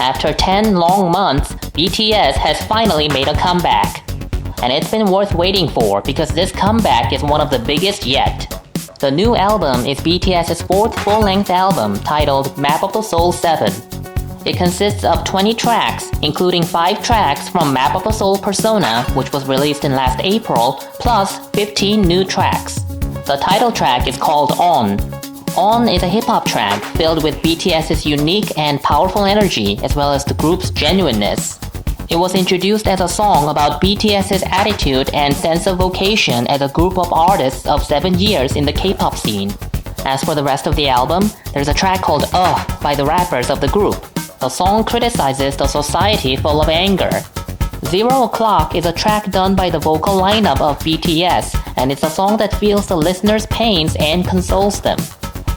After 10 long months, BTS has finally made a comeback. And it's been worth waiting for because this comeback is one of the biggest yet. The new album is BTS's fourth full-length album titled Map of the Soul 7. It consists of 20 tracks, including 5 tracks from Map of the Soul Persona, which was released in last April, plus 15 new tracks. The title track is called On. On is a hip-hop track filled with BTS's unique and powerful energy as well as the group's genuineness. It was introduced as a song about BTS's attitude and sense of vocation as a group of artists of 7 years in the K-pop scene. As for the rest of the album, there's a track called by the rappers of the group. The song criticizes the society full of anger. 0 O'Clock is a track done by the vocal lineup of BTS, and it's a song that feels the listener's pains and consoles them.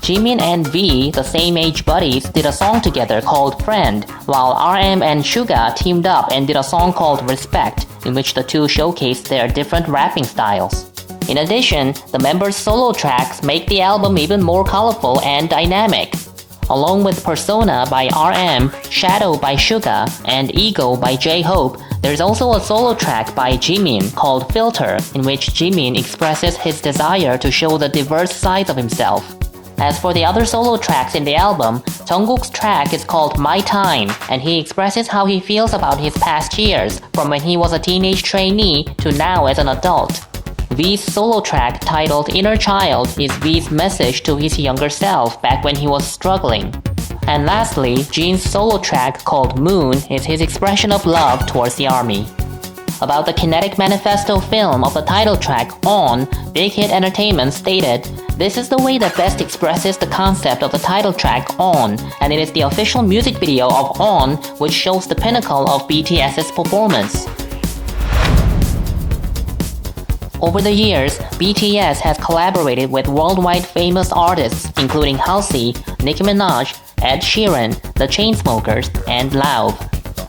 Jimin and V, the same-age buddies, did a song together called Friend, while RM and Suga teamed up and did a song called Respect, in which the two showcased their different rapping styles. In addition, the members' solo tracks make the album even more colorful and dynamic. Along with Persona by RM, Shadow by Suga, and Ego by J-Hope, there's also a solo track by Jimin called Filter, in which Jimin expresses his desire to show the diverse sides of himself. As for the other solo tracks in the album, Jungkook's track is called My Time, and he expresses how he feels about his past years, from when he was a teenage trainee to now as an adult. V's solo track titled Inner Child is V's message to his younger self back when he was struggling. And lastly, Jin's solo track called Moon is his expression of love towards the army. About the Kinetic Manifesto film of the title track On, Big Hit Entertainment stated, "This is the way that best expresses the concept of the title track On, and it is the official music video of On which shows the pinnacle of BTS's performance." Over the years, BTS has collaborated with worldwide famous artists including Halsey, Nicki Minaj, Ed Sheeran, The Chainsmokers, and Lauv.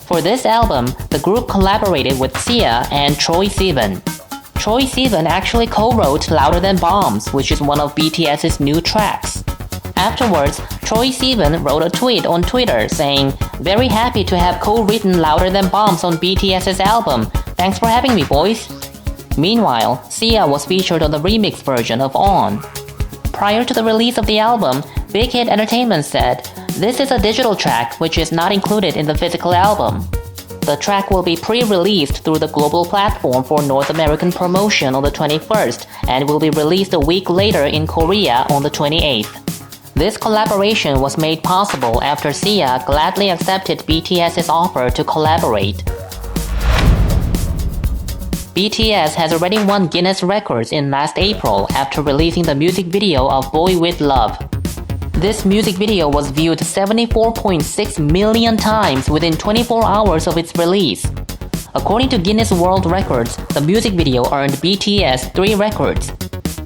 For this album, the group collaborated with Sia and Troye Sivan. Troye Sivan actually co-wrote Louder Than Bombs, which is one of BTS's new tracks. Afterwards, Troye Sivan wrote a tweet on Twitter saying, "Very happy to have co-written Louder Than Bombs on BTS's album. Thanks for having me, boys." Meanwhile, Sia was featured on the remix version of On. Prior to the release of the album, Big Hit Entertainment said, "This is a digital track which is not included in the physical album. The track will be pre-released through the global platform for North American promotion on the 21st and will be released a week later in Korea on the 28th. This collaboration was made possible after Sia gladly accepted BTS's offer to collaborate. BTS has already won Guinness Records in last April after releasing the music video of Boy With Love. This music video was viewed 74.6 million times within 24 hours of its release. According to Guinness World Records, the music video earned BTS 3 records: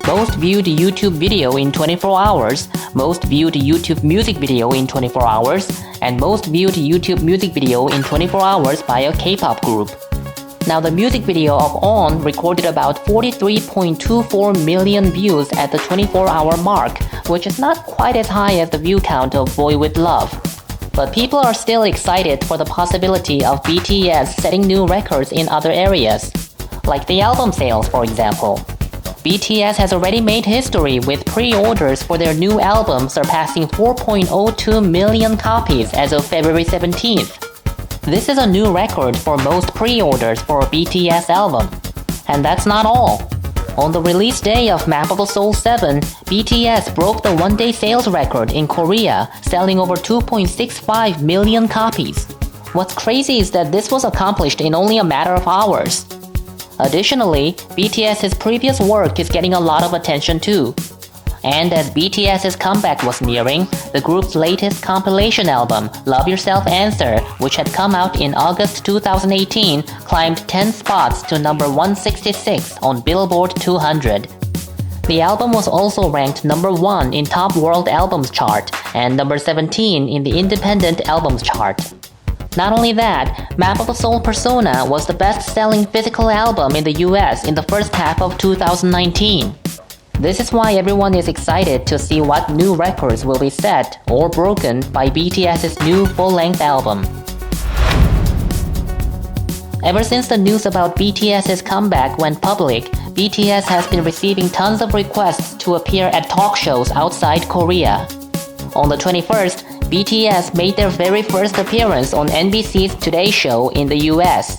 most viewed YouTube video in 24 hours, most viewed YouTube music video in 24 hours, and most viewed YouTube music video in 24 hours by a K-pop group. Now, the music video of On recorded about 43.24 million views at the 24-hour mark, which is not quite as high as the view count of Boy With Love. But people are still excited for the possibility of BTS setting new records in other areas, like the album sales, for example. BTS has already made history with pre-orders for their new album surpassing 4.02 million copies as of February 17th. This is a new record for most pre-orders for a BTS album. And that's not all. On the release day of Map of the Soul 7, BTS broke the one-day sales record in Korea, selling over 2.65 million copies. What's crazy is that this was accomplished in only a matter of hours. Additionally, BTS's previous work is getting a lot of attention too. And as BTS's comeback was nearing, the group's latest compilation album, Love Yourself Answer, which had come out in August 2018, climbed 10 spots to number 166 on Billboard 200. The album was also ranked number 1 in Top World Albums chart and number 17 in the Independent Albums chart. Not only that, Map of the Soul Persona was the best-selling physical album in the US in the first half of 2019. This is why everyone is excited to see what new records will be set or broken by BTS's new full-length album. Ever since the news about BTS's comeback went public, BTS has been receiving tons of requests to appear at talk shows outside Korea. On the 21st, BTS made their very first appearance on NBC's Today Show in the US.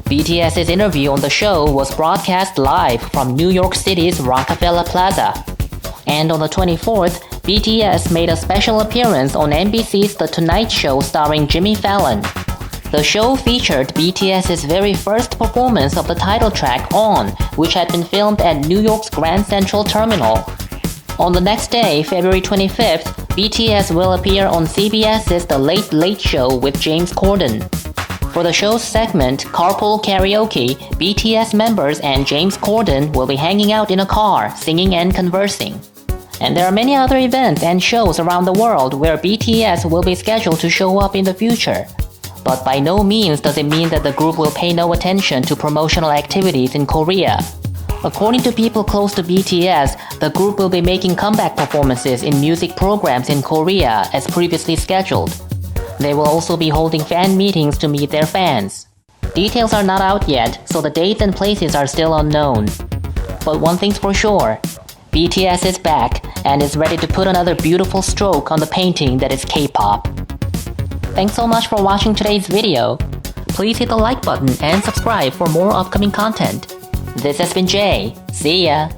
BTS's interview on the show was broadcast live from New York City's Rockefeller Plaza. And on the 24th, BTS made a special appearance on NBC's The Tonight Show starring Jimmy Fallon. The show featured BTS's very first performance of the title track On, which had been filmed at New York's Grand Central Terminal. On the next day, February 25th, BTS will appear on CBS's The Late Late Show with James Corden. For the show's segment, Carpool Karaoke, BTS members and James Corden will be hanging out in a car, singing and conversing. And there are many other events and shows around the world where BTS will be scheduled to show up in the future. But by no means does it mean that the group will pay no attention to promotional activities in Korea. According to people close to BTS, the group will be making comeback performances in music programs in Korea as previously scheduled. They will also be holding fan meetings to meet their fans. Details are not out yet, so the dates and places are still unknown. But one thing's for sure, BTS is back and is ready to put another beautiful stroke on the painting that is K-pop. Thanks so much for watching today's video. Please hit the like button and subscribe for more upcoming content. This has been Jay. See ya!